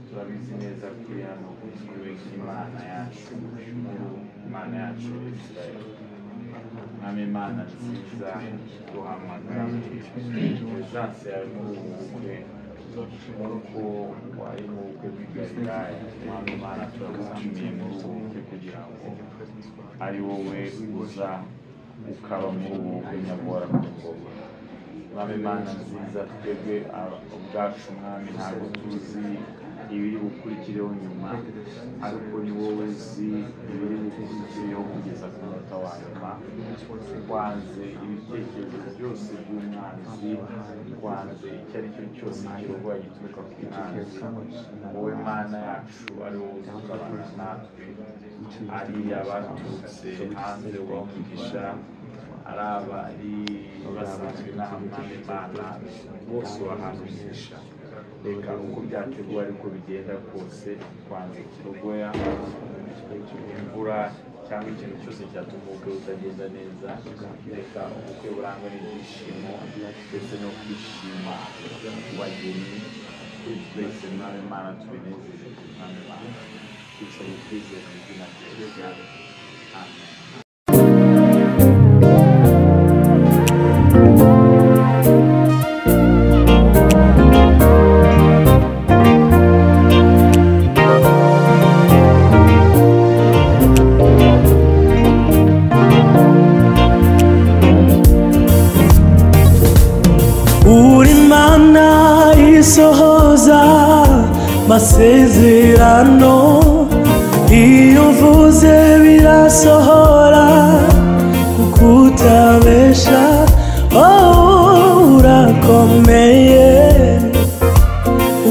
turabizi neza ko uri hano kuri Imana yacu Israel mwami Imana nziza duhamagara presence yawe muri ubu bukwe nk'uko wari mu bukwe bw'i Galilaya mwami Imana turagutumiye muri ubu bukwe kugira ngo ari wowe uza ukaba muri ubu bukwe nyabora ku ngoma mwami Imana nziza twebwe ubwacu mwami ntabwo tuzi ibiri bukurikireho nyuma ariko ni wowe uzi ibiri bukurikireho kugeza ku munota wa nyuma twanze ibitekerezo byose by'umwanzi twanze icyo ari cyo cyose kirogoya gituruka ku mwanzi wowe Mana yacu ari wowe uzabana natwe ariya baturutse hanze wamugisha ari abari basanzwe n'ahamwe Imana bose wahamugisha reka uko byateguwe ariko bigenda kose twanze kirogoya imvura cyangwa ikintu cyose cyatuma ubukwe butagenda neza reka ubukwe burangwa n'ibyishimo ndetse no kwishima bageni kuri twese mwami Imana tubinezeze mwami Imana twicaye twizeye mu izina rya Yesu amen. Isohoza masezerano iyo mvuze birasohora kuko utabesha urakomeye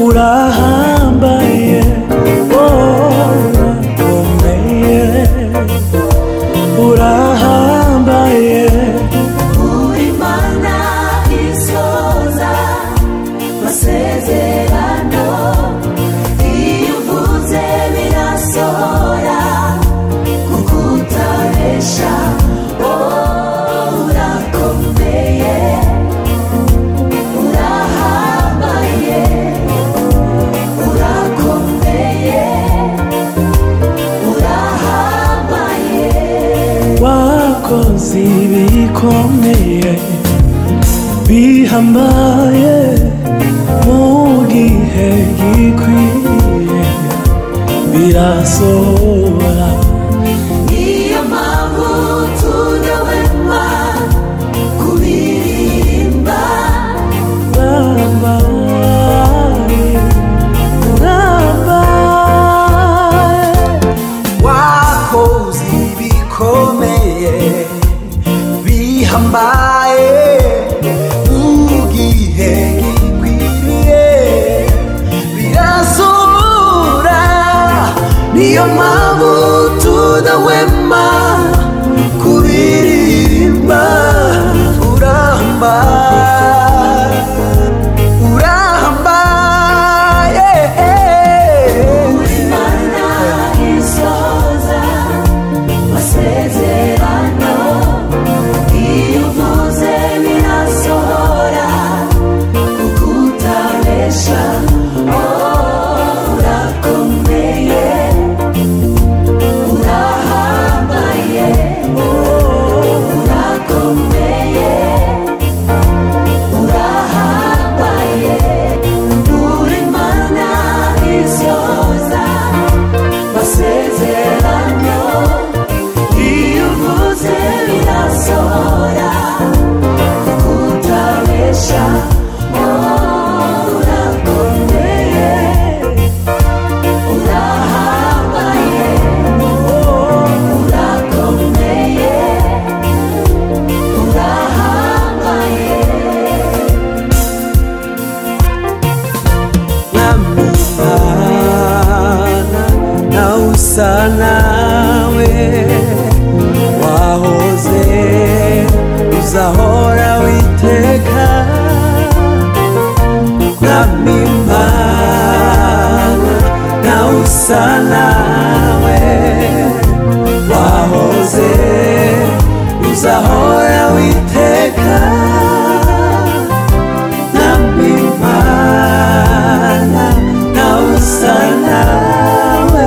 urahambaye urakomeye urahambaye Sezerano iyo uvuze birasohora kuko utabesha urakomeye urahambaye urakomeye urahambaye wakoze ibikomeye bihambaye mu gihe gikwiye birasohora niyo mpamvu tudahwema kubiririmba urambaye wakoze ibikomeye bihambaye mu gihe niyo mpamvu tudahwema kubiririmba urambaye urambaye Imana isohoza masezerano iyo uvuze birasohora kuko utabesha urakomeye urahambaye urakomeye urahambaye uri Imana isohoza masezerano iyo uvuze birasohora kuko utabesha urakomeye urahambaye urakomeye urahambaye Namimana na usanawe wahoze uzahora witeka namimana na usa nawe wahoze uzahora witeka namimana na usa nawe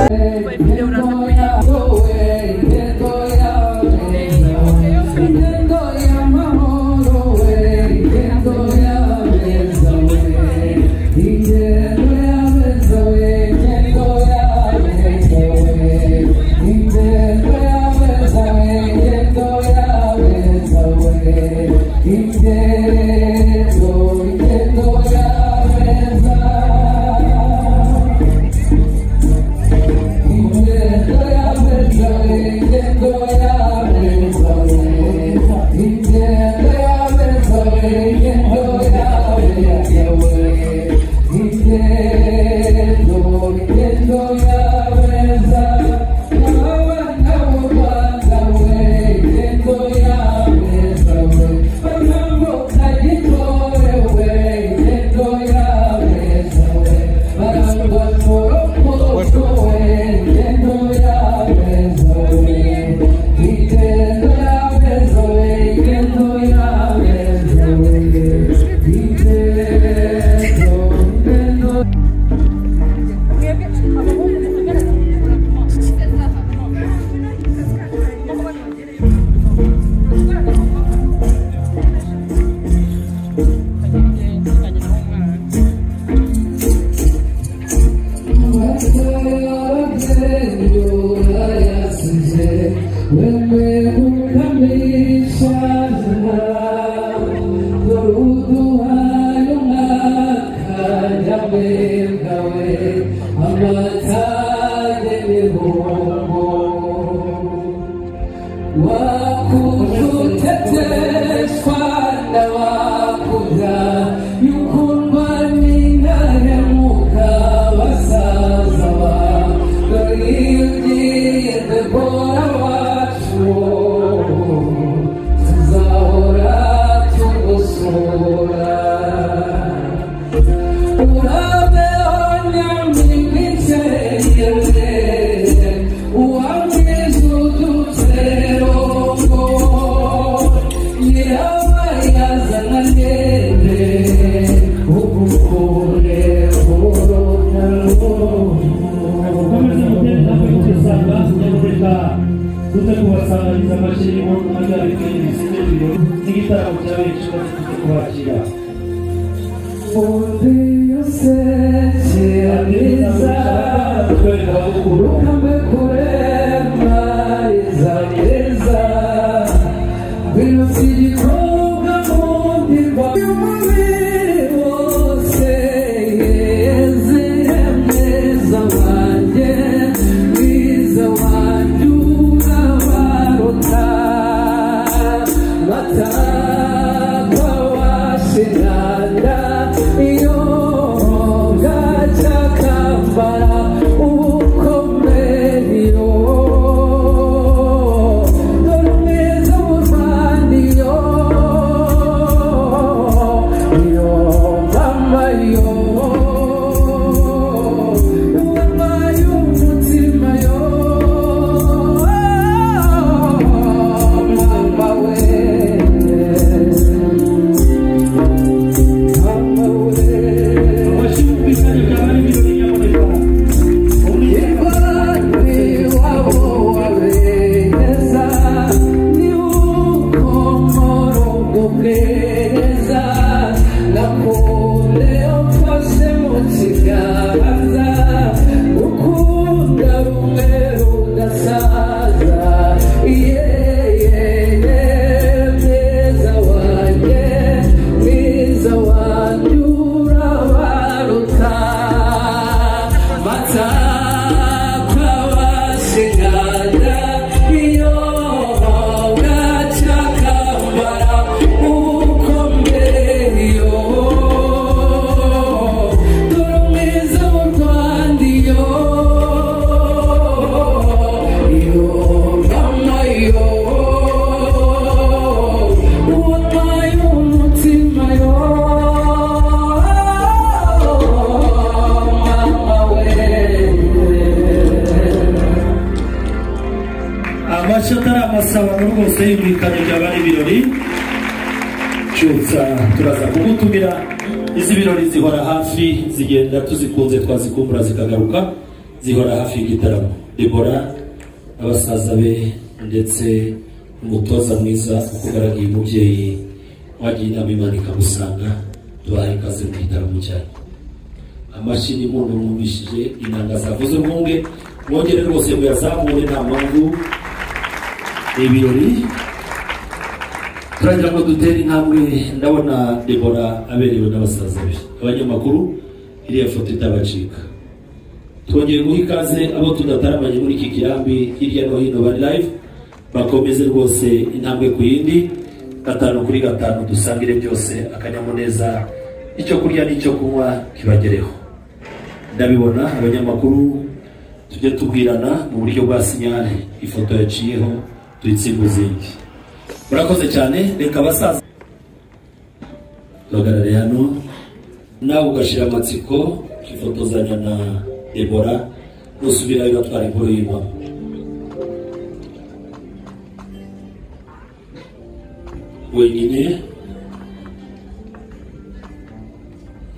amasabano rwose yumvikanye byaba ari ibirori cyutsa turaza kumutumira izi birori zihora hafi zigenda tuzikunze twazikumbura zikagaruka zihora hafi y'igitaramo Debora abasaza be ndetse umutoza mwiza ukugaragiye umubyeyi wagiye inama Imana ikamusanga tubahaye ikaze mu gitaramo cyane amashini muntu mwumvishije inanga zavuze urwunge mwongere rwose muyazamure nta mpamvu ibirori turagira ngo dutere intambwe ndabona Debora aberewe n'abasaza be abanyamakuru iriya foto itabacika twongeye guha ikaze abo tudataramanye muri iki kirambi hirya no hino bari live bakomeze rwose intambwe ku yindi 5 kuri 5 dusangire byose akanyamuneza icyo kurya n'icyo kunywa kibagereho ndabibona abanyamakuru tujye tubwirana mu buryo bwa sinyale ifoto yaciyeho tuyitsimbuzingi murakoze cyane reka abasaza bagarare hano nawe ugashira amatsiko kifotozanya na Debora nusubirayo batwara inkuru y'Imana wenyine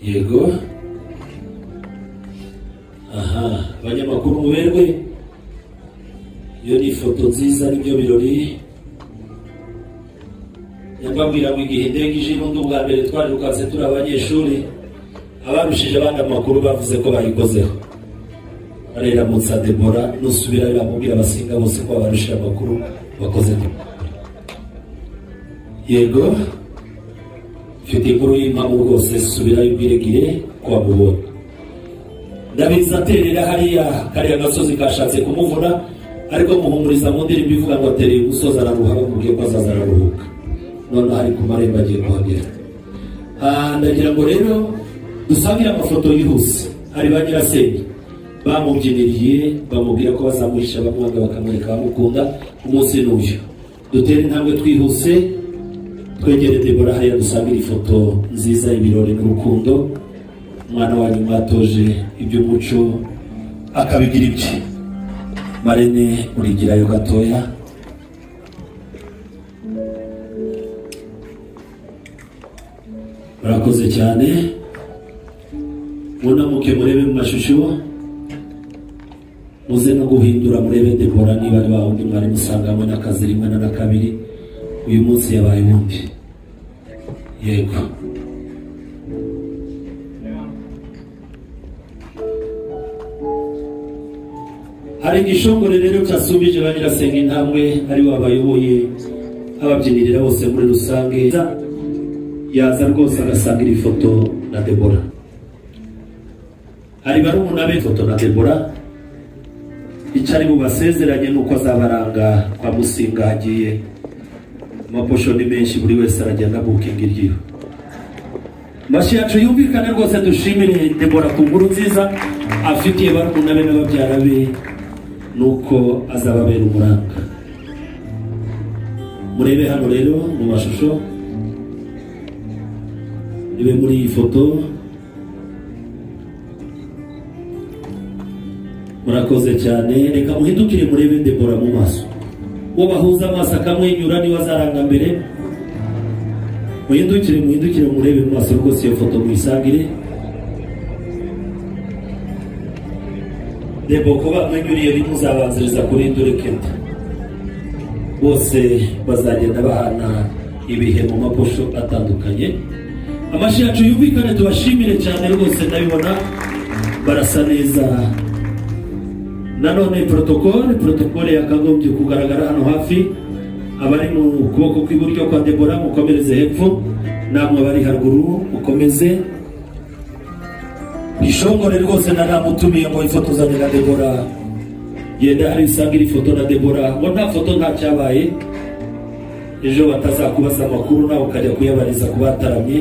yego aha abanyamakuru muberwe iyo ni ifoto nziza n'ibyo birori yababwira ngo igihe indege ije n'undi bwa mbere twarukanse turi abanyeshuri abarushije abandi amakuru bavuze ko bayikozeho areramutsa Debora nusubira biramubwira abasinga bose ko barushije amakuru bakoze yego mfite inkuru y'impamvu rwose subirayo ubwiregire ko wamubonye ndabiza aterera hariya kariya gasozi kashatse kumuvuna ariko muhumuriza mu ndirimbo ivuga ngo atereye umusozi araruha bamubwiye ko azaza araruhuka none hari ku marembo agiye kuhagera ndagira ngo rero dusangire amafoto yihuse hari ba nyirasenge bamubyiniriye bamubwira ko bazamuhisha bamwanga bakamwereka bamukunda umunsi n'uyu dutere intambwe twihuse twegere Debora hariya dusangire ifoto nziza y'ibirori n'urukundo umwana wanyu mwatoje iby'umuco akabigira ibye Marene urigirayo gatoya murakoze cyane munamuke murebe mu mashusho muze no guhindura murebe Debora niba ari bawundi mwari musangamo n'akazi rimwe na kabiri uyu munsi yabaye wundi yego hari igishongore rero cyasubije ba nyirasenge intambwe ari wabayoboye ababyinirira bose muri rusange yaza rwose agasangira ifoto na Debora hari barumuna be ifoto na Debora icari bubasezeranye nuko azabaranga kwa Musinga hagiye amaposho ni menshi buri wese aragenda booking iryiho mashi yacu yumvikane rwose dushimire Debora ku nkuru nziza afitiye barumuna be n'ababyara be nuko azababera umuranga murebe hano rero mu mashusho ibe muri iyi foto murakoze cyane reka muhindukire murebe Debora mu maso uwo bahuza amaso akamwenyura niba azaranga mbere muhindukire murebe mu maso rwose iyo foto muyisangire Debo kuba mwenyuriye bimuzabanziriza kuri Dureketa bose bazagenda bahana ibihe mu maposho atandukanye amashi yacu yumvikane tubashimire cyane rwose ndabibona barasa neza nanone protokole yakagombye kugaragara hano hafi abari mu kuboko kw'iburyo kwa Debora mukomereze hepfo namwe bari haruguru mukomeze ishongore rwose naramutumiye ngo ifotozanye na Debora yenda hari isangira ifoto na Debora ngo nta foto nta cyabaye ejo batazakubaza amakuru nawe ukajya kuyabariza ku bataramye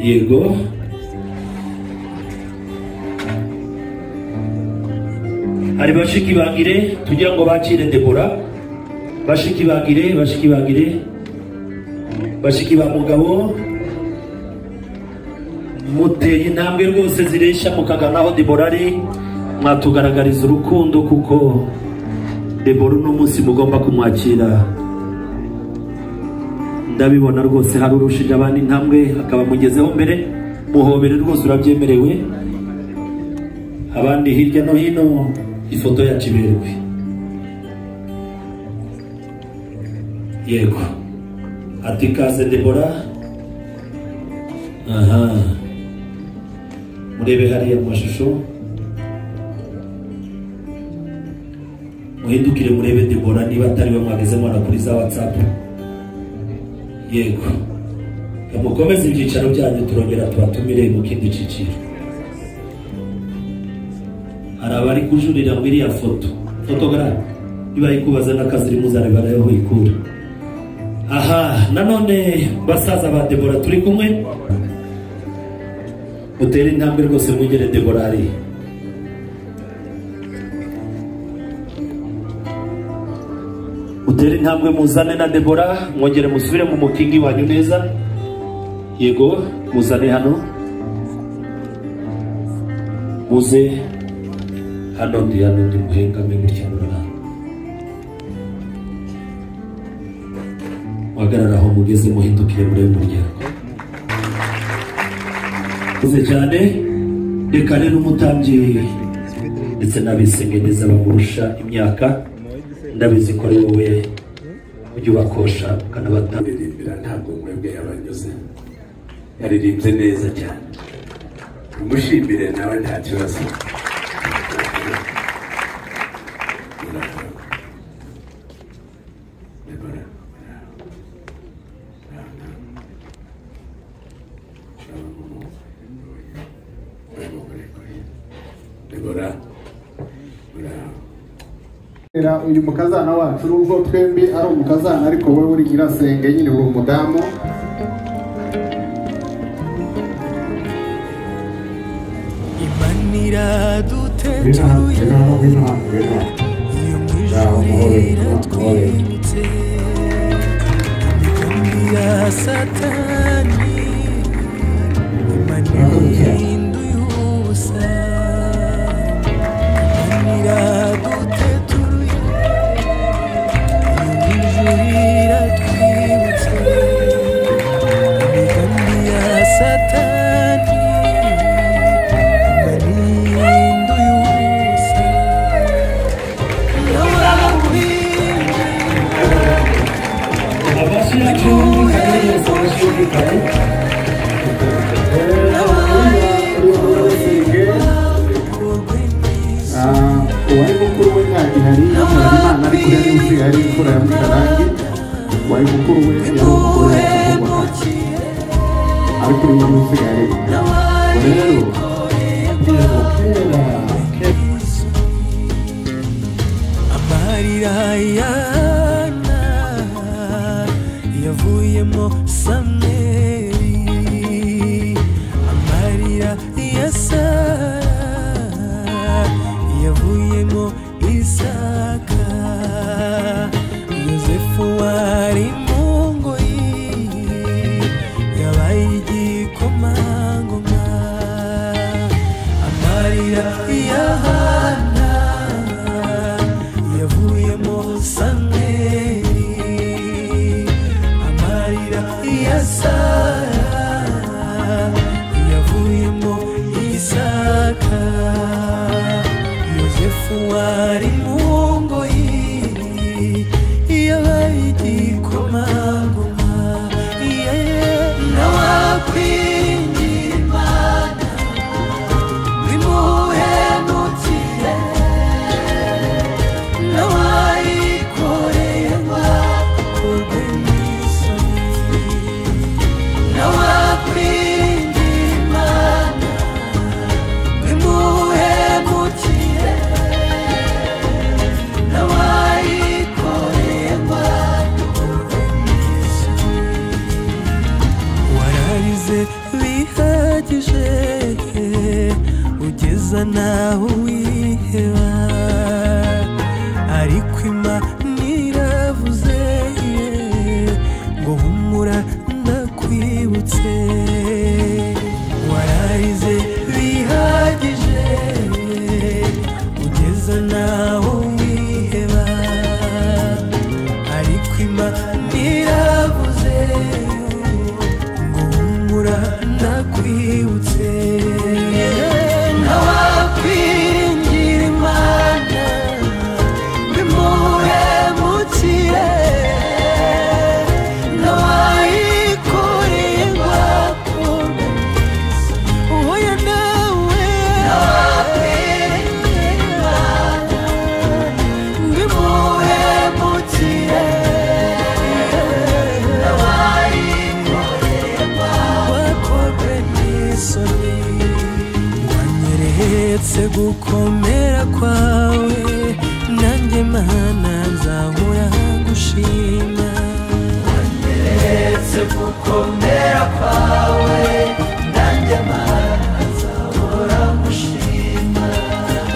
yego hari bashiki bagire tugira ngo bakire Debora bashiki ba mugabo muteye intambwe rwose ziresha mukagana aho Debora ari mwatugaragariza urukundo kuko Debora uno munsi mugomba kumwakira ndabibona rwose hari urushije abandi intambwe akaba mugezeho mbere muhobere rwose urabyemerewe abandi hirya no hino ifoto yaciberwe yego ati kaze Debora aha murebe hariya amashusho muhindukire murebe Debora niba atari we mwageze mwana kuri za WhatsApp yego mukomeze ibyicaro byanyu turongera tubatumire mu kindi cyiciro hari abari kujurira muri iriya fotogarafe niba yikubaza n'akazi iri muzane barayeho ikura aha nanone basaza ba Debora turi kumwe utere intambwe rwose mwigere Debora hariya utere intambwe muzane na Debora mwongere musubire mu mukingi wanyu neza yego muzane hano muze hano ndi muhengame gutya murana wagarara aho mugeze muhindukire murebe umuryango uze cyane reka rero umutambyi ndetse n'abisengeneza bamurusha imyaka ndabizi ko ari wowe ujya ubakosha ukanabatamirimbira ntabwo mwebwe yabanyuze yaririmbye neza cyane umushimire nawe nta kibazo Debora uyu mukazana wacu nubwo twembi ari umukazana ariko wowe uri nyirasenge nyine uri umudamu imanira dutetuye iyo mwijurira twibutse imigambi ya satani imanira hinduye ubusa imanira dutetuye iyo mwijurira twibutse imigambi ya satani uwari mukuru we ntagihari Imana ariko yari uzi ari imfura ya Mukarangi uwari mukuru we yari umukuru ariko uyu yari usigaye rero amarira yana yavuyemo Samweli amarira ya Sara yavuyemo Isaka Yosefu wari mu ngoyi yabaye igikomangoma amarira ya Hana yavuyemo Samweli amarira ya Sara yavuyemo Isaka Yosefu wari mu ngoyi yabaye igikomangoma nawakwingira Imana bimuhenukire nawayikoreye bakorwe n'isoni nawakwingira Imana bimuhenukire nawayikoreye bakorwe n'isoni wararize bihagije ugeza naho wiheba ariko Imana iravuze ngo humura ndakwibutse wararize bihagije ntaho wiheba ariko Imana iravuze ngo humura ndakwibutse ntawakwiringira Imana bimuhemukire ntawayikoreye ngo akorwe oya nawe ntawakwiringira Imana bimuhemukire ntawayikoreye ngo akorwe n'isoni wanyeretse gukomera kwawe nanjye Mana nzahora ngushima wanyeretse gukomera kwawe nanjye Mana nzahora ngushima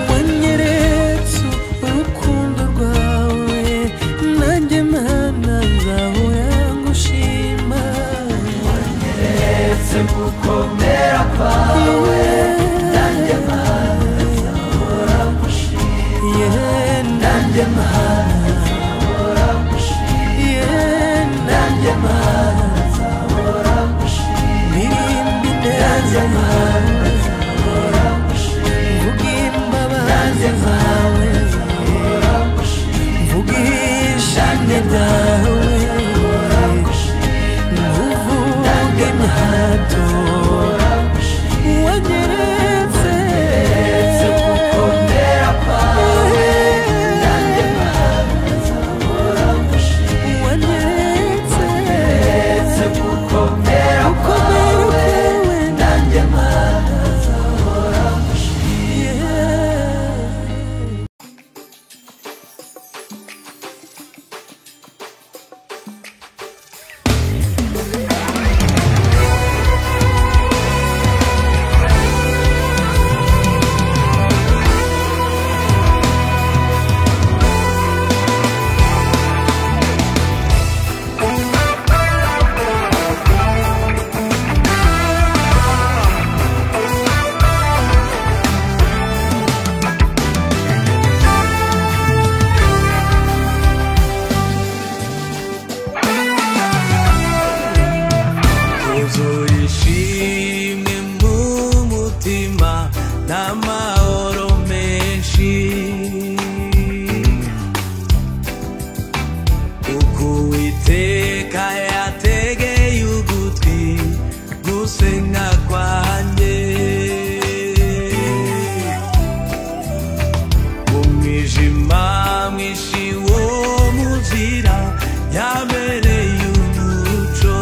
wanyeretse urukundo rwawe nanjye Mana nzahora ngushima wanyeretse gukomera kwawe nanjye Mana nzahora ngushima nanjye Mana nzahora ngushima nanjye Mana nzahora ngushima nirimba ineza yawe nzahora ngushima mvuga imbabazi zawe nzahora ngushima mvuga ishimwe ryawe nzahora ngushima ntuvuge imyato wanyeretse gukomera kwawe nanjye Mana nzahora ngushima wanyeretse gukomera kwawe nanjye Mana nzahora ngushima ishimwe mu mutima n'amahoro menshi kuko Uwiteka yategeye ugutwi gusenga kwanjye mu mwijima mwinshi wo mu nzira yabereye umuco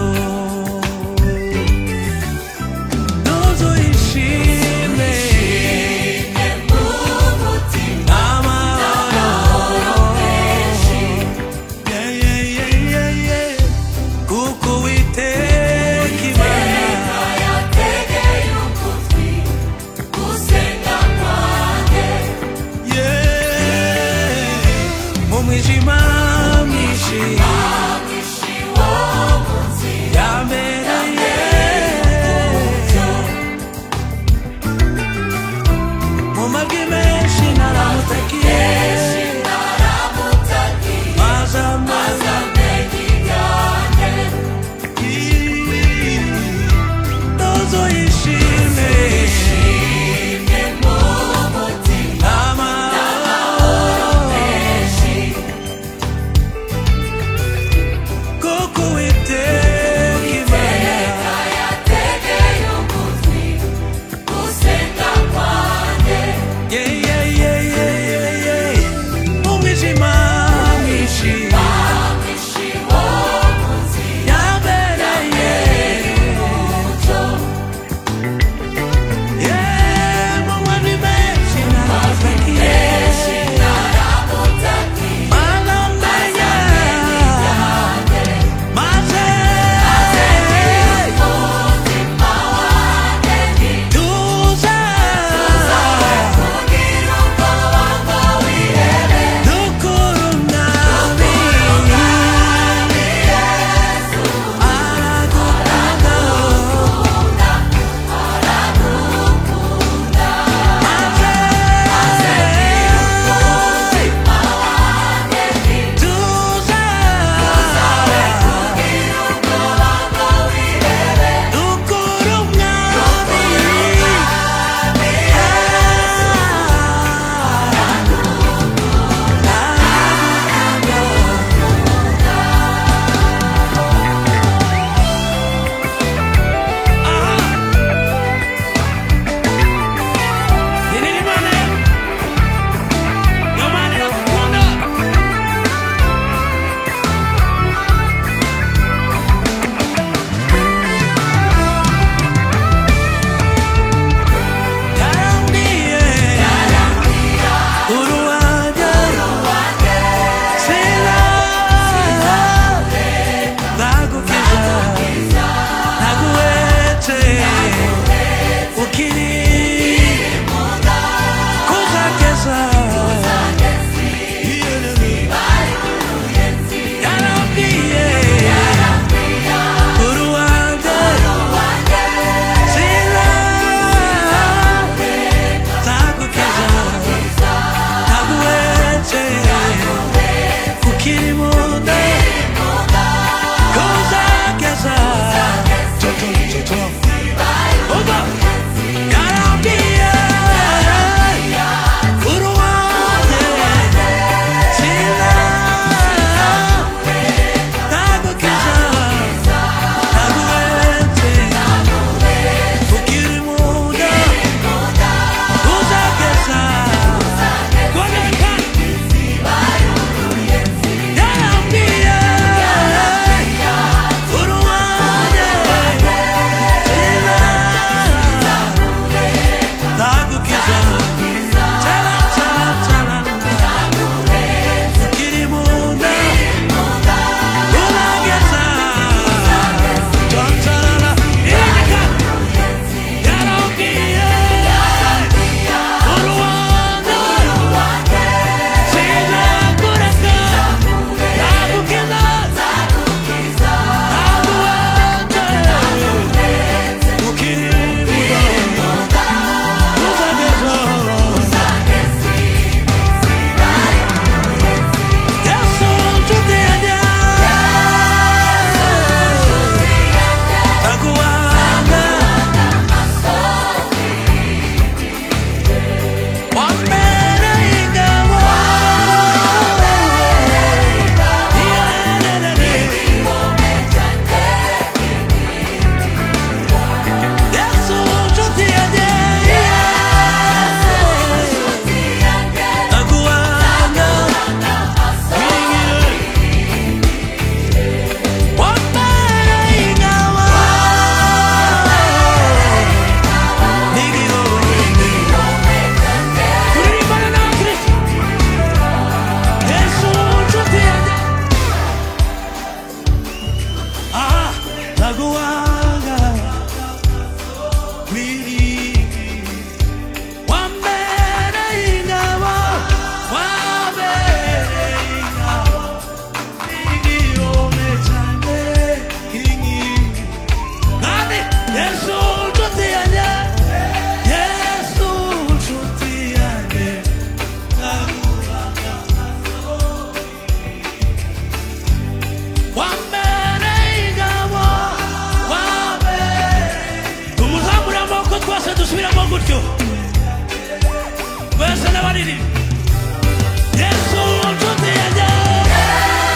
gutyo wese n'abaririmba Yesu nshuti yanjye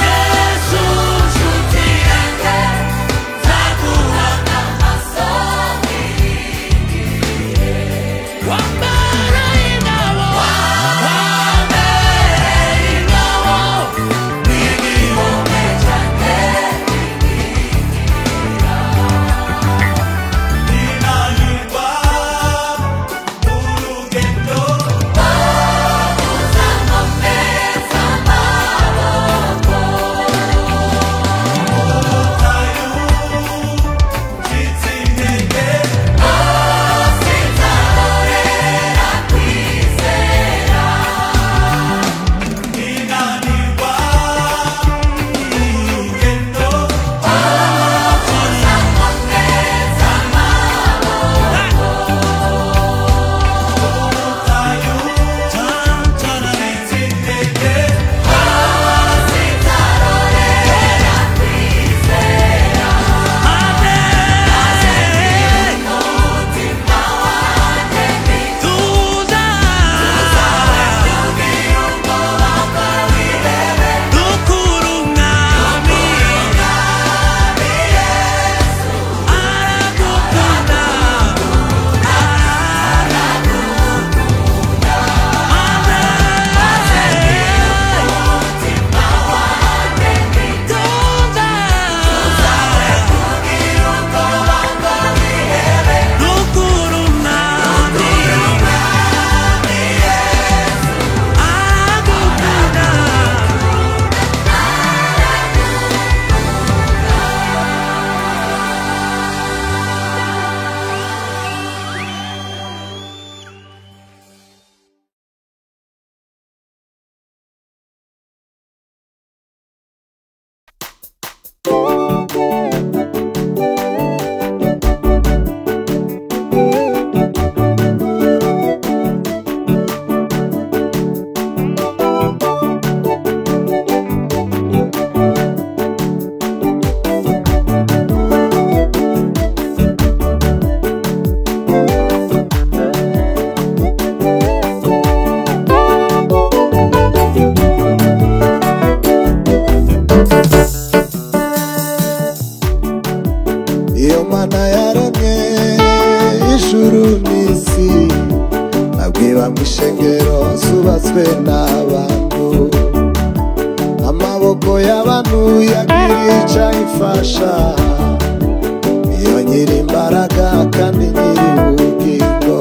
Yesu nshuti yanjye nzaguhana amaso nk'iringire wambara ingabo n'igihome cyanjye ninanirwa urugendo uzankomeza amaboko ubutayu ncitse intege sinzarorera kwizera ninanirwa urugendo uzankomeza amaboko ubutayu ncitse intege sinzarorera kwizera umutima wanjye tuza kubwira ubwoba bwawe irebe dukura umwami Yesu aragukunda umutima wanjye tuza kubwira ubwoba bwawe irebe dukura umwami Yesu aragukunda iyo mana yaremye ijuru n'isi abwiba mu ishengero zubatswe n'abantu amaboko y'abantu yagiriye icyo ayifasha iyo nyiri imbaraga kandi nyiri ubugingo